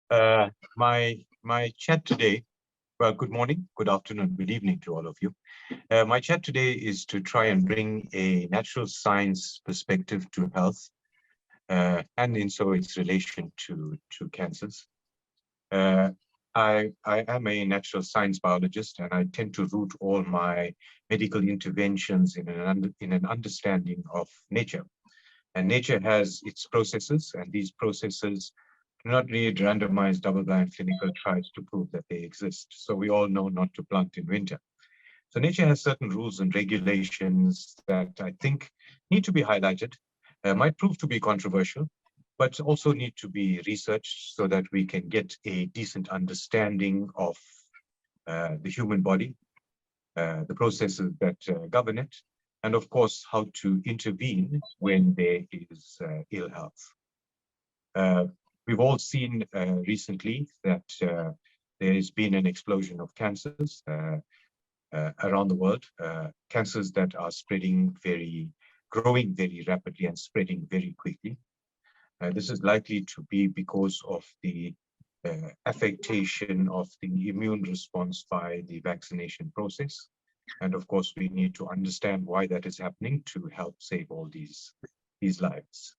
Uh, my chat today, well, good morning, good afternoon, good evening to all of you. My chat today is to try and bring a natural science perspective to health, and in so its relation to cancers. Uh, I am a natural science biologist, and I tend to root all my medical interventions in an understanding of nature. And nature has its processes, and these processes do not need randomized double-blind clinical trials to prove that they exist. So we all know not to plant in winter. So nature has certain rules and regulations that I think need to be highlighted, might prove to be controversial, but also need to be researched so that we can get a decent understanding of the human body, the processes that govern it, and of course, how to intervene when there is ill health. Uh, we've all seen recently that there has been an explosion of cancers around the world, cancers that are growing very rapidly and spreading very quickly. This is likely to be because of the affectation of the immune response by the vaccination process. And of course, we need to understand why that is happening to help save all these lives.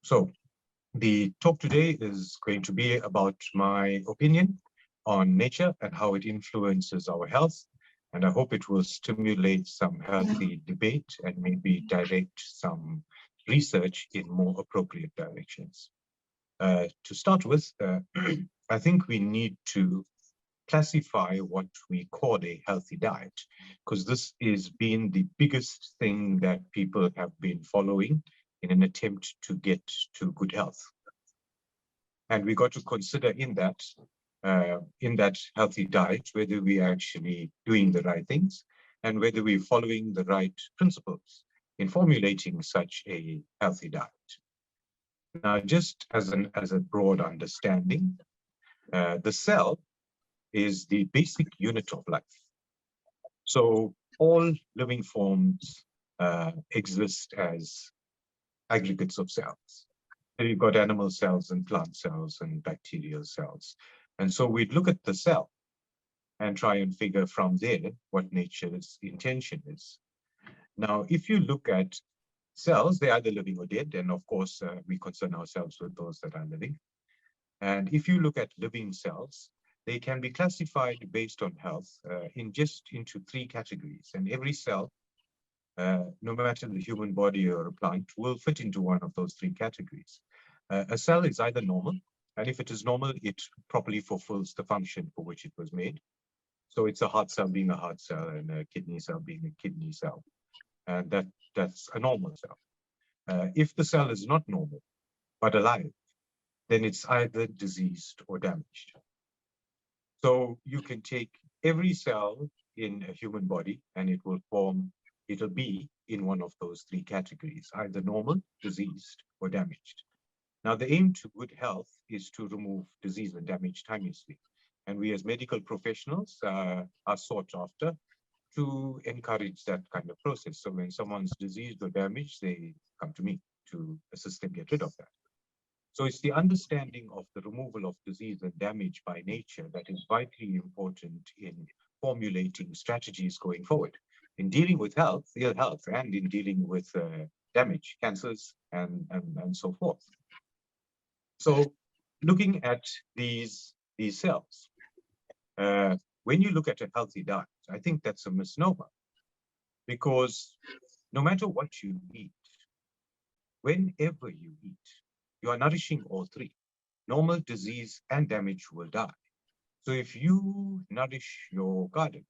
So the talk today is going to be about my opinion on nature and how it influences our health. And I hope it will stimulate some healthy debate and maybe direct some research in more appropriate directions. To start with, I think we need to classify what we call a healthy diet, because this has been the biggest thing that people have been following in an attempt to get to good health. And we got to consider in that healthy diet, whether we are actually doing the right things and whether we're following the right principles in formulating such a healthy diet. Now, just as a broad understanding, the cell is the basic unit of life. So all living forms exist as aggregates of cells. So you've got animal cells and plant cells and bacterial cells. And so we'd look at the cell and try and figure from there what nature's intention is. Now, if you look at cells, they're either living or dead. And of course, we concern ourselves with those that are living. And if you look at living cells, they can be classified based on health into three categories. And every cell, no matter the human body or a plant, will fit into one of those three categories. A cell is either normal, and if it is normal, it properly fulfills the function for which it was made. So it's a heart cell being a heart cell and a kidney cell being a kidney cell. And that's a normal cell. If the cell is not normal, but alive, then it's either diseased or damaged. So you can take every cell in a human body and it'll be in one of those three categories, either normal, diseased, or damaged. Now, the aim to good health is to remove disease and damage timelessly. And we as medical professionals are sought after to encourage that kind of process. So when someone's diseased or damaged, they come to me to assist them get rid of that. So it's the understanding of the removal of disease and damage by nature that is vitally important in formulating strategies going forward, in dealing with ill health, and in dealing with damage, cancers, and so forth. So looking at these cells, when you look at a healthy diet, I think that's a misnomer, because no matter what you eat, whenever you eat, you are nourishing all three. Normal, disease, and damage will die. So if you nourish your garden,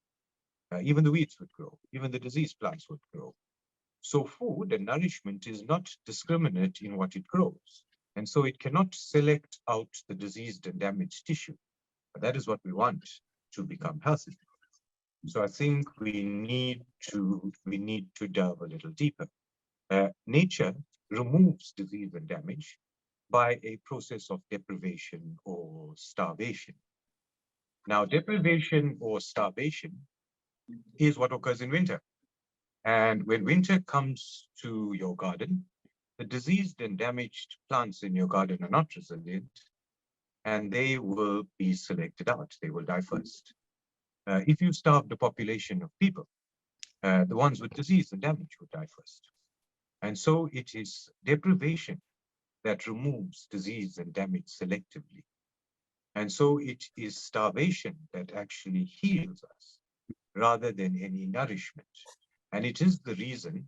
even the weeds would grow, even the diseased plants would grow. So food and nourishment is not discriminate in what it grows. And so it cannot select out the diseased and damaged tissue. But that is what we want to become healthy. So I think we need to delve a little deeper. Nature removes disease and damage by a process of deprivation or starvation. Now, deprivation or starvation is what occurs in winter. And when winter comes to your garden, the diseased and damaged plants in your garden are not resilient. and they will be selected out. They will die first. If you starve the population of people, the ones with disease and damage will die first. And so it is deprivation that removes disease and damage selectively. And so it is starvation that actually heals us rather than any nourishment. And it is the reason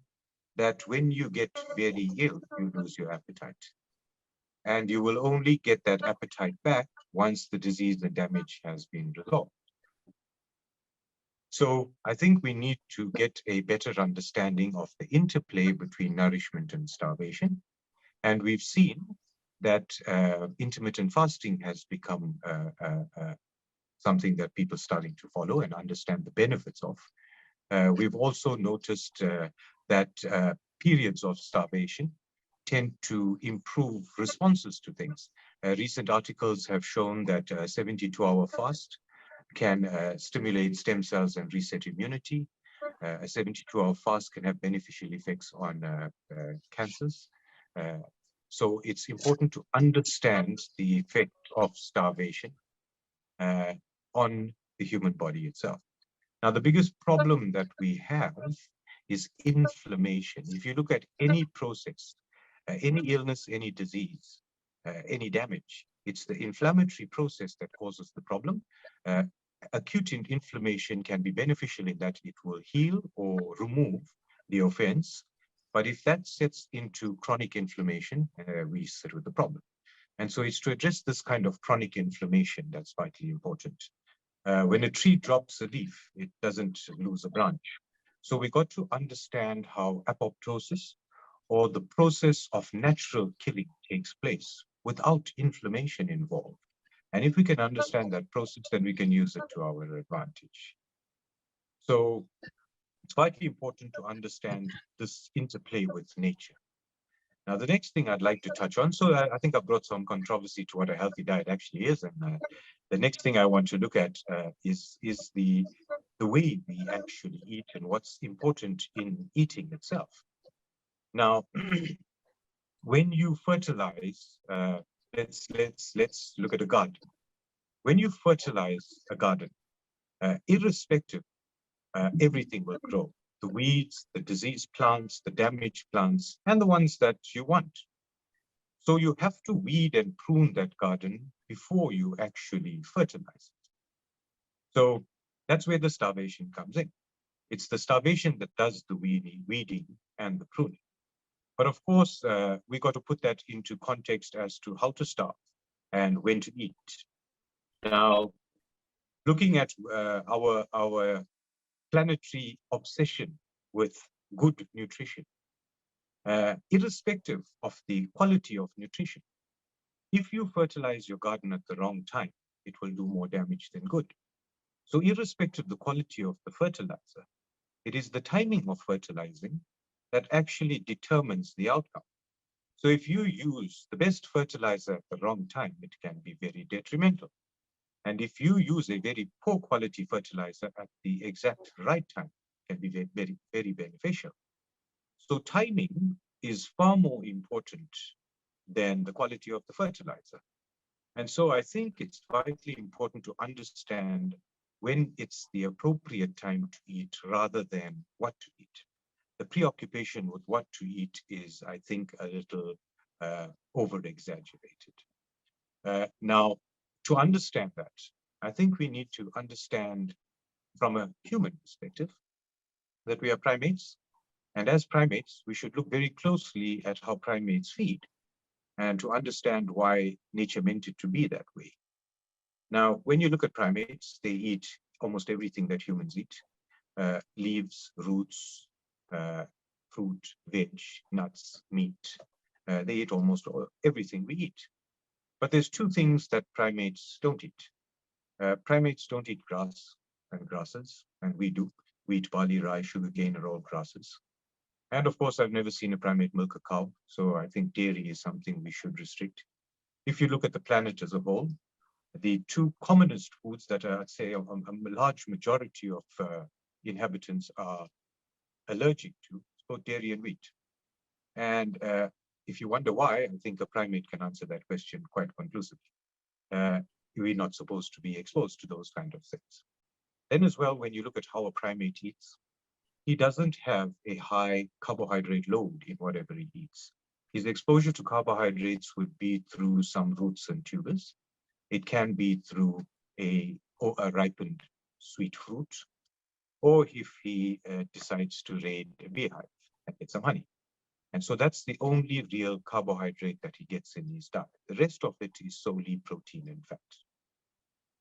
that when you get very ill, you lose your appetite. And you will only get that appetite back once the disease and damage has been resolved. So I think we need to get a better understanding of the interplay between nourishment and starvation. And we've seen that intermittent fasting has become something that people are starting to follow and understand the benefits of. We've also noticed that periods of starvation tend to improve responses to things. Recent articles have shown that a 72-hour fast can stimulate stem cells and reset immunity. A 72-hour fast can have beneficial effects on cancers. So it's important to understand the effect of starvation on the human body itself. Now, the biggest problem that we have is inflammation. If you look at any process, any illness, any disease, any damage, it's the inflammatory process that causes the problem. Acute inflammation can be beneficial in that it will heal or remove the offense. But if that sets into chronic inflammation, we sit with the problem. And so it's to address this kind of chronic inflammation that's vitally important. When a tree drops a leaf, it doesn't lose a branch. So we got to understand how apoptosis, or the process of natural killing, takes place without inflammation involved. And if we can understand that process, then we can use it to our advantage. So it's vitally important to understand this interplay with nature. Now, the next thing I'd like to touch on, so I think I've brought some controversy to what a healthy diet actually is. And the next thing I want to look at is the way we actually eat and what's important in eating itself. Now, when you fertilize, let's look at a garden. When you fertilize a garden, irrespective, everything will grow. The weeds, the diseased plants, the damaged plants, and the ones that you want. So you have to weed and prune that garden before you actually fertilize it. So that's where the starvation comes in. It's the starvation that does the weeding and the pruning. But of course, we got to put that into context as to how to starve and when to eat. Now, looking at our planetary obsession with good nutrition, irrespective of the quality of nutrition, if you fertilize your garden at the wrong time, it will do more damage than good. So irrespective of the quality of the fertilizer, it is the timing of fertilizing that actually determines the outcome. So if you use the best fertilizer at the wrong time, it can be very detrimental. And if you use a very poor quality fertilizer at the exact right time, it can be very, very, very beneficial. So timing is far more important than the quality of the fertilizer. And so I think it's vitally important to understand when it's the appropriate time to eat rather than what to eat. The preoccupation with what to eat is, I think, a little over-exaggerated. Now, to understand that, I think we need to understand from a human perspective that we are primates. And as primates, we should look very closely at how primates feed and to understand why nature meant it to be that way. Now, when you look at primates, they eat almost everything that humans eat, leaves, roots, fruit, veg, nuts, meat. They eat almost everything we eat. But there's two things that primates don't eat. Primates don't eat grass and grasses, and we do. We eat barley, rye, sugarcane are all grasses. And of course, I've never seen a primate milk a cow, so I think dairy is something we should restrict. If you look at the planet as a whole, the two commonest foods that I'd say a large majority of inhabitants are allergic to is both dairy and wheat. And if you wonder why, I think a primate can answer that question quite conclusively. uh, we're not supposed to be exposed to those kind of things. Then as well, when you look at how a primate eats, he doesn't have a high carbohydrate load in whatever he eats. His exposure to carbohydrates would be through some roots and tubers. It can be through a ripened sweet fruit, or if he decides to raid a beehive and get some honey. And so that's the only real carbohydrate that he gets in his diet. The rest of it is solely protein and fat.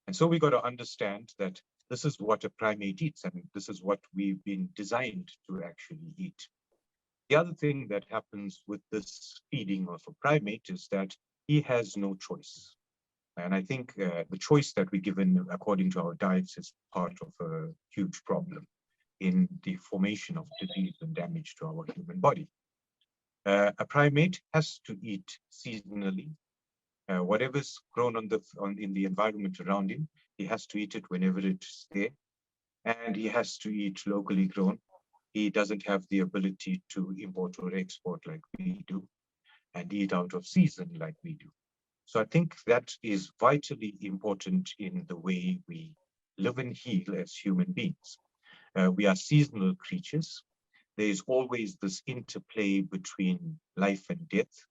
And so we got to understand that this is what a primate eats, and this is what we've been designed to actually eat. The other thing that happens with this feeding of a primate is that he has no choice. And I think the choice that we're given according to our diets is part of a huge problem in the formation of disease and damage to our human body. A primate has to eat seasonally. Whatever's grown in the environment around him, he has to eat it whenever it's there, and he has to eat locally grown. He doesn't have the ability to import or export like we do, and eat out of season like we do. So I think that is vitally important in the way we live and heal as human beings. We are seasonal creatures. There is always this interplay between life and death.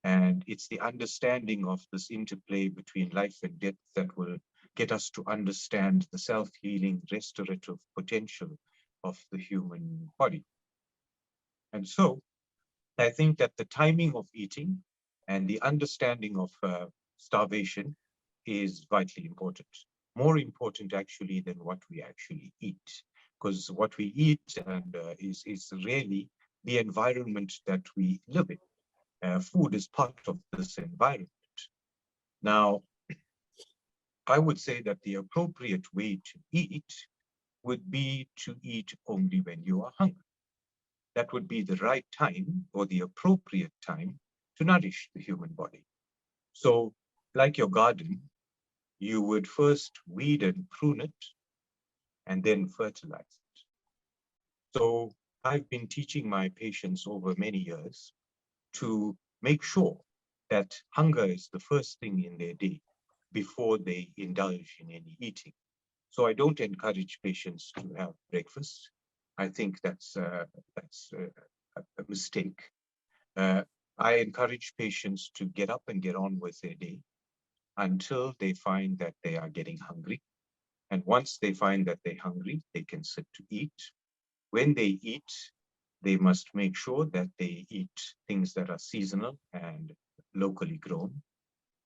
And it's the understanding of this interplay between life and death that will get us to understand the self-healing, restorative potential of the human body. And so I think that the timing of eating and the understanding of starvation is vitally important. More important actually than what we actually eat, because what we eat is really the environment that we live in. Food is part of this environment. Now, I would say that the appropriate way to eat would be to eat only when you are hungry. That would be the right time or the appropriate time to nourish the human body. So, like your garden, you would first weed and prune it and then fertilize it. So, I've been teaching my patients over many years to make sure that hunger is the first thing in their day before they indulge in any eating. So I don't encourage patients to have breakfast. I think that's a mistake. I encourage patients to get up and get on with their day until they find that they are getting hungry. And once they find that they're hungry, they can sit to eat. When they eat, they must make sure that they eat things that are seasonal and locally grown.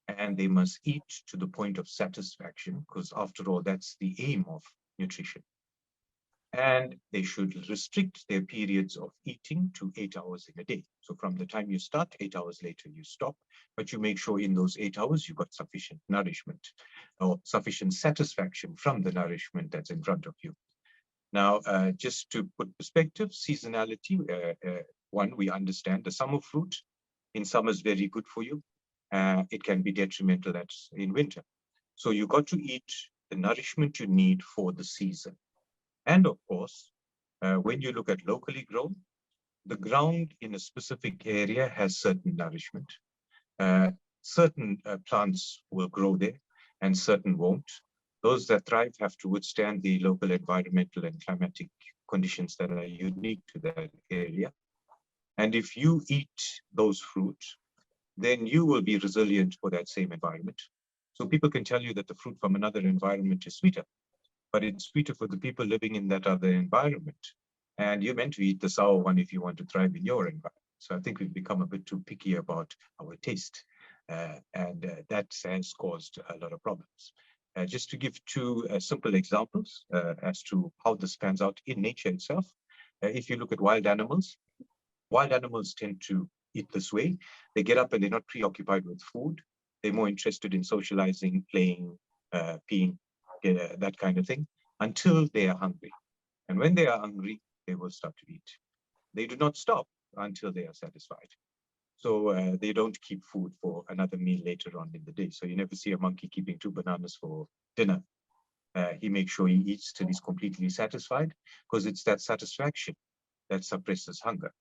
And they must eat to the point of satisfaction, because after all, that's the aim of nutrition. And they should restrict their periods of eating to 8 hours in a day. So from the time you start, 8 hours later, you stop. But you make sure in those 8 hours, you got sufficient nourishment or sufficient satisfaction from the nourishment that's in front of you. Now, just to put perspective, seasonality, one, we understand the summer fruit in summer is very good for you. It can be detrimental in winter. So you got to eat the nourishment you need for the season. And of course, when you look at locally grown, the ground in a specific area has certain nourishment. Certain plants will grow there and certain won't. Those that thrive have to withstand the local environmental and climatic conditions that are unique to that area. And if you eat those fruits, then you will be resilient for that same environment. So people can tell you that the fruit from another environment is sweeter, but it's sweeter for the people living in that other environment. And you're meant to eat the sour one if you want to thrive in your environment. So I think we've become a bit too picky about our taste. And that has caused a lot of problems. Just to give two simple examples as to how this pans out in nature itself. If you look at wild animals tend to eat this way. They get up and they're not preoccupied with food. They're more interested in socializing, playing, peeing, that kind of thing, until they are hungry. And when they are hungry, they will start to eat. They do not stop until they are satisfied. So they don't keep food for another meal later on in the day. So you never see a monkey keeping 2 bananas for dinner. He makes sure he eats till he's completely satisfied, because it's that satisfaction that suppresses hunger.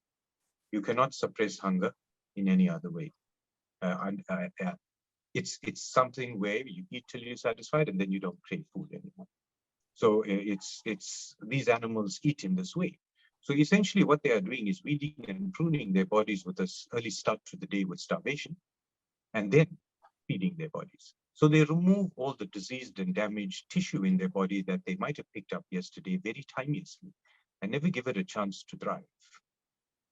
You cannot suppress hunger in any other way. It's something where you eat till you're satisfied and then you don't crave food anymore. So it's these animals eat in this way. So essentially what they are doing is weeding and pruning their bodies with an early start to the day with starvation, and then feeding their bodies. So they remove all the diseased and damaged tissue in their body that they might have picked up yesterday very timeously and never give it a chance to thrive.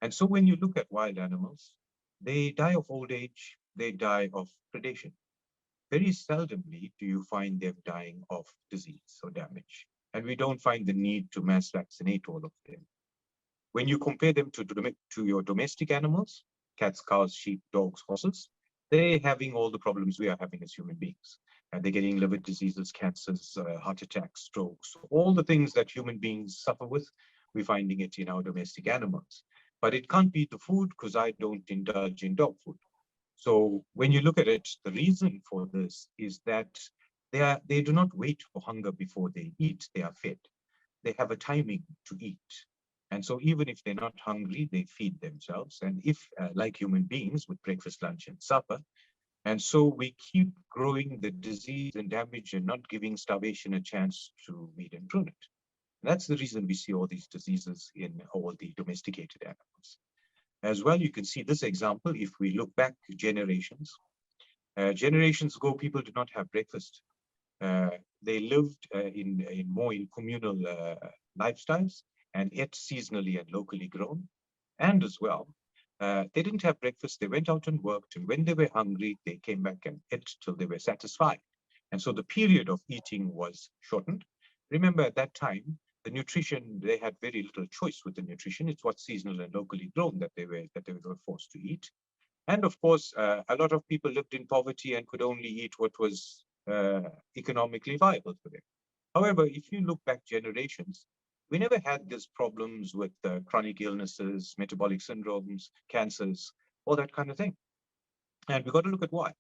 And so when you look at wild animals, they die of old age, they die of predation. Very seldomly do you find them dying of disease or damage. And we don't find the need to mass vaccinate all of them. When you compare them to your domestic animals, cats, cows, sheep, dogs, horses, they're having all the problems we are having as human beings. And they're getting liver diseases, cancers, heart attacks, strokes, all the things that human beings suffer with, we're finding it in our domestic animals. But it can't be the food because I don't indulge in dog food. So when you look at it, the reason for this is that they do not wait for hunger before they eat, they are fed. They have a timing to eat. And so even if they're not hungry, they feed themselves. And if, like human beings, with breakfast, lunch, and supper, and so we keep growing the disease and damage and not giving starvation a chance to weed and prune it. And that's the reason we see all these diseases in all the domesticated animals. As well, you can see this example if we look back generations. Generations ago, people did not have breakfast. Uh, they lived in more in communal lifestyles and ate seasonally and locally grown. And as well, they didn't have breakfast. They went out and worked. And when they were hungry, they came back and ate till they were satisfied. And so the period of eating was shortened. Remember, at that time, the nutrition, they had very little choice with the nutrition. It's what's seasonal and locally grown that they were forced to eat. And of course, a lot of people lived in poverty and could only eat what was economically viable for them. However, if you look back generations, we never had these problems with chronic illnesses, metabolic syndromes, cancers, all that kind of thing. And we got to look at why.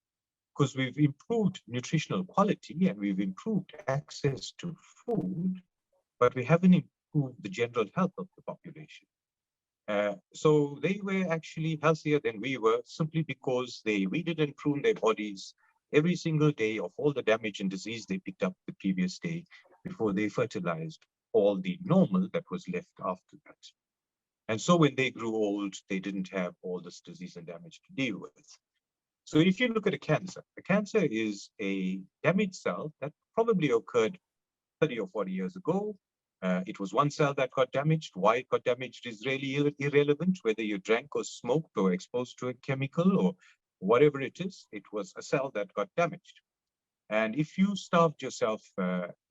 Because we've improved nutritional quality and we've improved access to food, but we haven't improved the general health of the population. So they were actually healthier than we were simply because they weeded and pruned their bodies every single day of all the damage and disease they picked up the previous day before they fertilized all the normal that was left after that. And so when they grew old, they didn't have all this disease and damage to deal with. So if you look at a cancer is a damaged cell that probably occurred 30 or 40 years ago. It was one cell that got damaged. Why it got damaged is really irrelevant, whether you drank or smoked or exposed to a chemical or whatever it is, it was a cell that got damaged. And if you starved yourself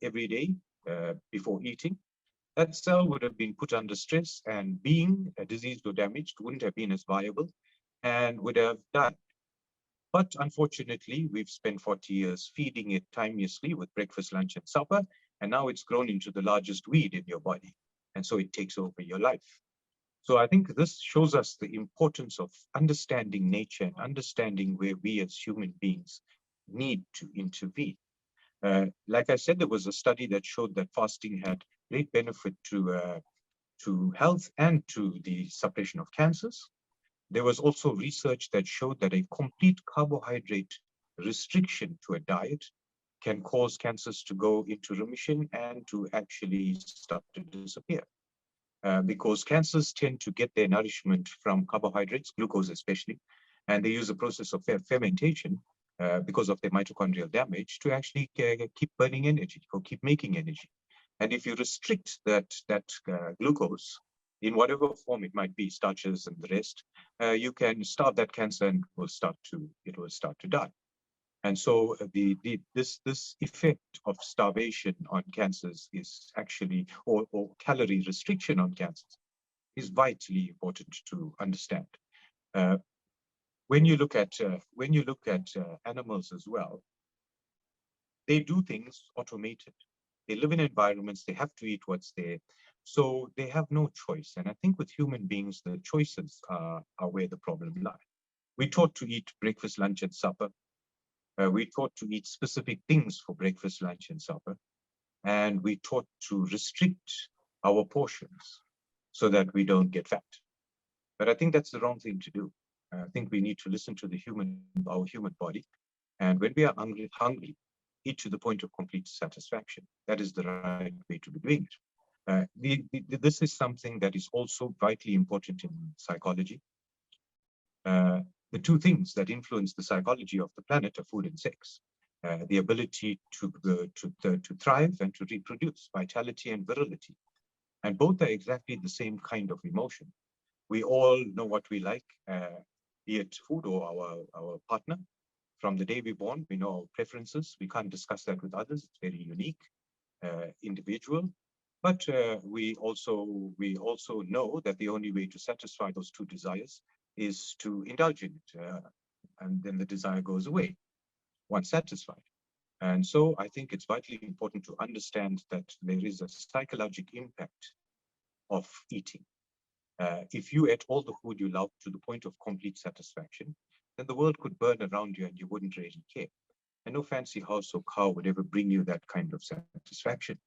every day before eating, that cell would have been put under stress and being diseased or damaged wouldn't have been as viable and would have died. But unfortunately, we've spent 40 years feeding it timeously with breakfast, lunch, and supper, and now it's grown into the largest weed in your body. And so it takes over your life. So I think this shows us the importance of understanding nature and understanding where we as human beings need to intervene. Like I said, there was a study that showed that fasting had great benefit to health and to the suppression of cancers. There was also research that showed that a complete carbohydrate restriction to a diet can cause cancers to go into remission and to actually start to disappear. Because cancers tend to get their nourishment from carbohydrates, glucose especially, and they use a process of fermentation because of their mitochondrial damage to actually keep burning energy or keep making energy. And if you restrict that glucose in whatever form it might be, starches and the rest, you can starve that cancer and it will start to die. And so this effect of starvation on cancers is actually, or calorie restriction on cancers, is vitally important to understand. Uh, when you look at animals as well, they do things automated. They live in environments, they have to eat what's there. So they have no choice. And I think with human beings, the choices are where the problem lies. We taught to eat breakfast, lunch, and supper. We taught to eat specific things for breakfast, lunch, and supper. And we taught to restrict our portions so that we don't get fat. But I think that's the wrong thing to do. I think we need to listen to our human body. And when we are hungry, eat to the point of complete satisfaction. That is the right way to be doing it. This is something that is also vitally important in psychology. The two things that influence the psychology of the planet are food and sex. The ability to thrive and to reproduce, vitality and virility. And both are exactly the same kind of emotion. We all know what we like, be it food or our partner. From the day we're born, we know our preferences. We can't discuss that with others. It's very unique, individual. But we also know that the only way to satisfy those two desires is to indulge in it, and then the desire goes away once satisfied. And so I think it's vitally important to understand that there is a psychological impact of eating. If you ate all the food you love to the point of complete satisfaction, then the world could burn around you and you wouldn't really care. And no fancy house or car would ever bring you that kind of satisfaction.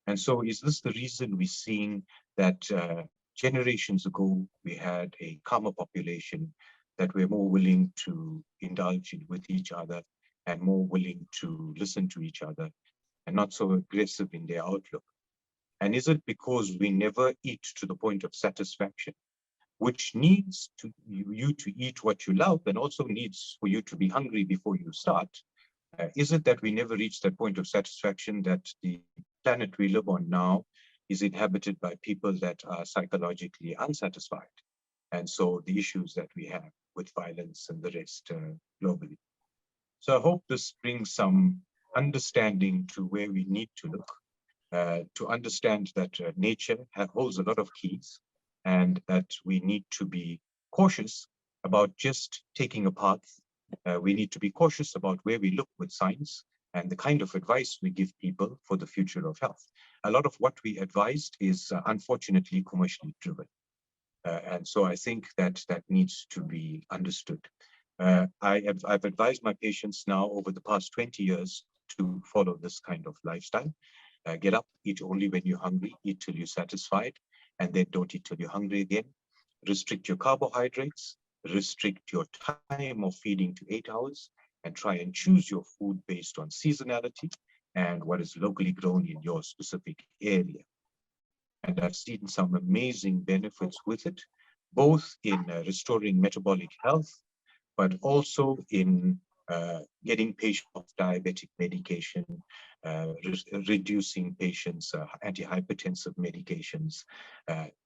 And so is this the reason we're seeing that generations ago, we had a calmer population, that we're more willing to indulge with each other and more willing to listen to each other and not so aggressive in their outlook? And is it because we never eat to the point of satisfaction, which needs you to eat what you love and also needs for you to be hungry before you start? Is it that we never reach that point of satisfaction, that the planet we live on now is inhabited by people that are psychologically unsatisfied? And so the issues that we have with violence and the rest globally. So I hope this brings some understanding to where we need to look, to understand that nature holds a lot of keys and that we need to be cautious about just taking a path. We need to be cautious about where we look with science and the kind of advice we give people for the future of health. A lot of what we advised is unfortunately commercially driven. And so I think that needs to be understood. I've advised my patients now over the past 20 years to follow this kind of lifestyle. Get up, eat only when you're hungry, eat till you're satisfied, and then don't eat till you're hungry again. Restrict your carbohydrates, restrict your time of feeding to 8 hours, and try and choose your food based on seasonality and what is locally grown in your specific area. And I've seen some amazing benefits with it, both in restoring metabolic health, but also in getting patients off diabetic medication, reducing patients' antihypertensive medications,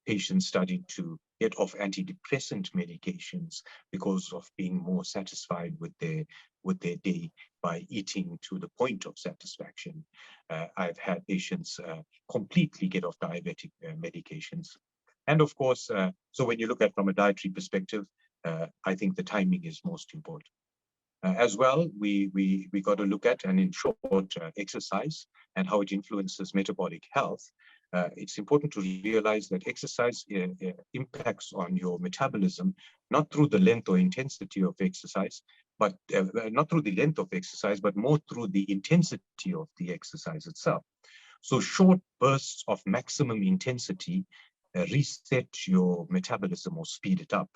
patients starting to get off antidepressant medications because of being more satisfied with their day by eating to the point of satisfaction. I've had patients completely get off diabetic medications. And of course, so when you look at from a dietary perspective, I think the timing is most important. As well, we got to look at, and in short, exercise and how it influences metabolic health. It's important to realize that exercise impacts on your metabolism, not through the length or intensity of exercise, but not through the length of exercise, but more through the intensity of the exercise itself. So short bursts of maximum intensity reset your metabolism or speed it up.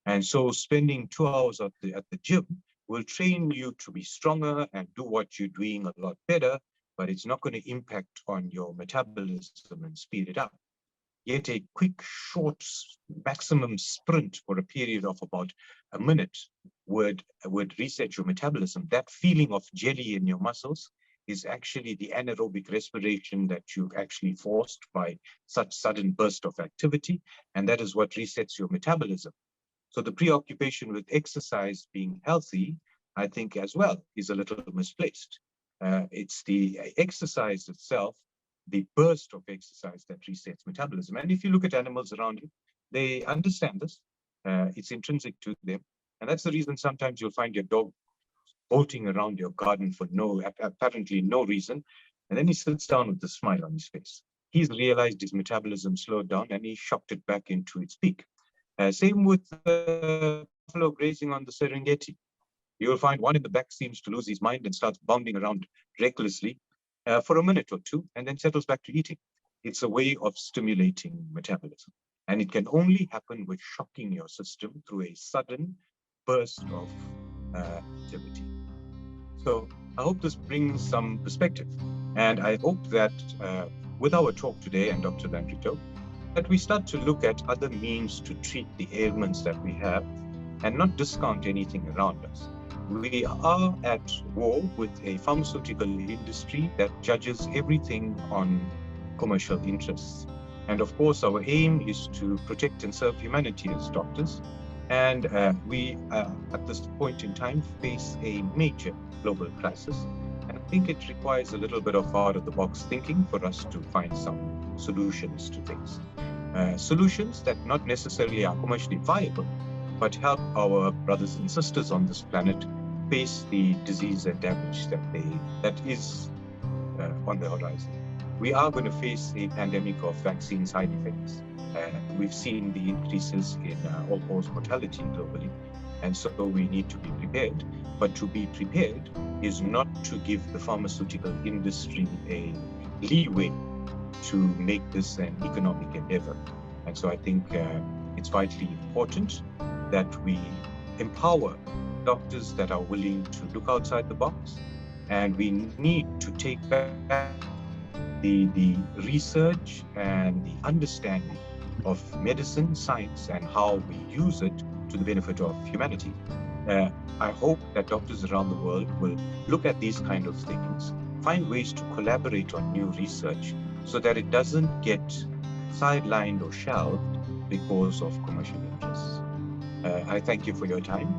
And so spending 2 hours at the gym will train you to be stronger and do what you're doing a lot better, but it's not going to impact on your metabolism and speed it up. Yet a quick, short, maximum sprint for a period of about a minute would reset your metabolism. That feeling of jelly in your muscles is actually the anaerobic respiration that you've actually forced by such sudden burst of activity, and that is what resets your metabolism. So the preoccupation with exercise being healthy, I think as well, is a little misplaced. It's the exercise itself, the burst of exercise that resets metabolism. And if you look at animals around you, they understand this. It's intrinsic to them. And that's the reason sometimes you'll find your dog bolting around your garden for apparently no reason. And then he sits down with a smile on his face. He's realized his metabolism slowed down and he shocked it back into its peak. Same with buffalo grazing on the Serengeti. You will find one in the back seems to lose his mind and starts bounding around recklessly for a minute or two and then settles back to eating. It's a way of stimulating metabolism. And it can only happen with shocking your system through a sudden burst of activity. So I hope this brings some perspective. And I hope that with our talk today, and Dr. Landrito, that we start to look at other means to treat the ailments that we have and not discount anything around us. We are at war with a pharmaceutical industry that judges everything on commercial interests. And of course, our aim is to protect and serve humanity as doctors. And we, at this point in time, face a major global crisis. And I think it requires a little bit of out-of-the-box thinking for us to find some solutions to things. Solutions that not necessarily are commercially viable, but help our brothers and sisters on this planet face the disease and damage that is on the horizon. We are going to face a pandemic of vaccine side effects. We've seen the increases in all-cause mortality globally, and so we need to be prepared. But to be prepared is not to give the pharmaceutical industry a leeway to make this an economic endeavor. And so I think it's vitally important that we empower doctors that are willing to look outside the box, and we need to take back the research and the understanding of medicine, science, and how we use it to the benefit of humanity. I hope that doctors around the world will look at these kind of things, find ways to collaborate on new research so that it doesn't get sidelined or shelved because of commercial interests. I thank you for your time.